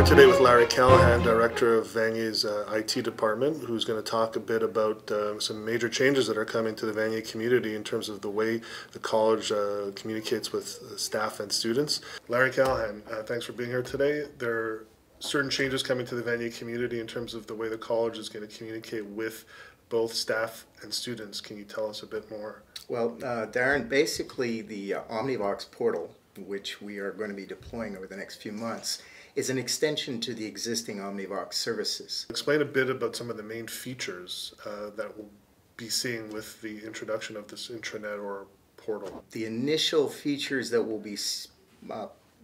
today with Larry Callahan, Director of Vanier's IT department, who's going to talk a bit about some major changes that are coming to the Vanier community in terms of the way the college communicates with staff and students. Larry Callahan, thanks for being here today. There are certain changes coming to the Vanier community in terms of the way the college is going to communicate with both staff and students. Can you tell us a bit more? Well, Darren, basically the Omnivox portal, which we are going to be deploying over the next few months, is an extension to the existing Omnivox services. Explain a bit about some of the main features that we'll be seeing with the introduction of this intranet or portal. The initial features that we'll be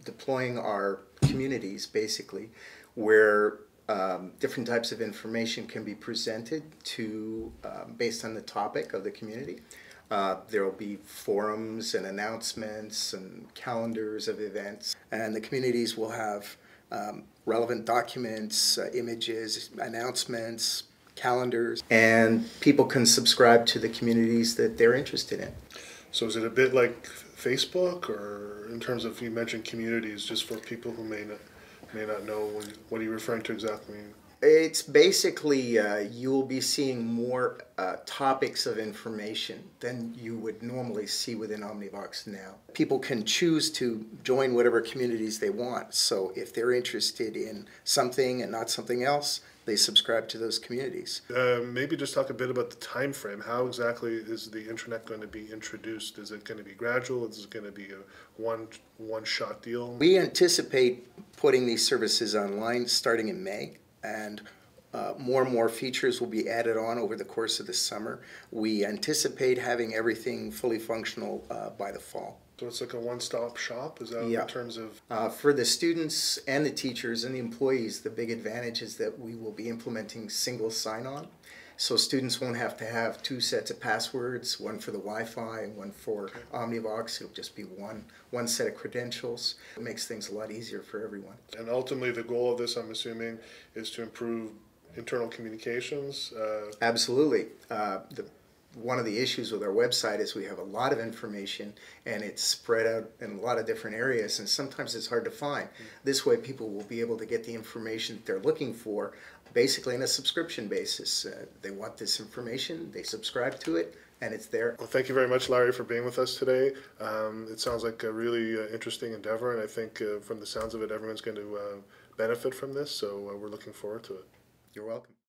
deploying are communities, basically, where different types of information can be presented to based on the topic of the community. There will be forums and announcements and calendars of events, and the communities will have relevant documents, images, announcements, calendars, and people can subscribe to the communities that they're interested in. So is it a bit like Facebook, or in terms of, you mentioned communities, just for people who may not know, what are you referring to exactly? It's basically you'll be seeing more topics of information than you would normally see within Omnivox now. People can choose to join whatever communities they want. So if they're interested in something and not something else, they subscribe to those communities. Maybe just talk a bit about the time frame. How exactly is the internet going to be introduced? Is it going to be gradual? Is it going to be a one-shot deal? We anticipate putting these services online starting in May. And more and more features will be added on over the course of the summer. We anticipate having everything fully functional by the fall. So it's like a one-stop shop? Is that in terms of? For the students and the teachers and the employees, the big advantage is that we will be implementing single sign-on. So students won't have to have two sets of passwords, one for the Wi-Fi and one for Omnivox. It'll just be one set of credentials. It makes things a lot easier for everyone. And ultimately the goal of this, I'm assuming, is to improve internal communications? Absolutely. One of the issues with our website is we have a lot of information and it's spread out in a lot of different areas, and sometimes it's hard to find. This way people will be able to get the information that they're looking for basically on a subscription basis. They want this information, they subscribe to it, and it's there. Well, thank you very much, Larry, for being with us today. It sounds like a really interesting endeavor, and I think from the sounds of it, everyone's going to benefit from this, so we're looking forward to it. You're welcome.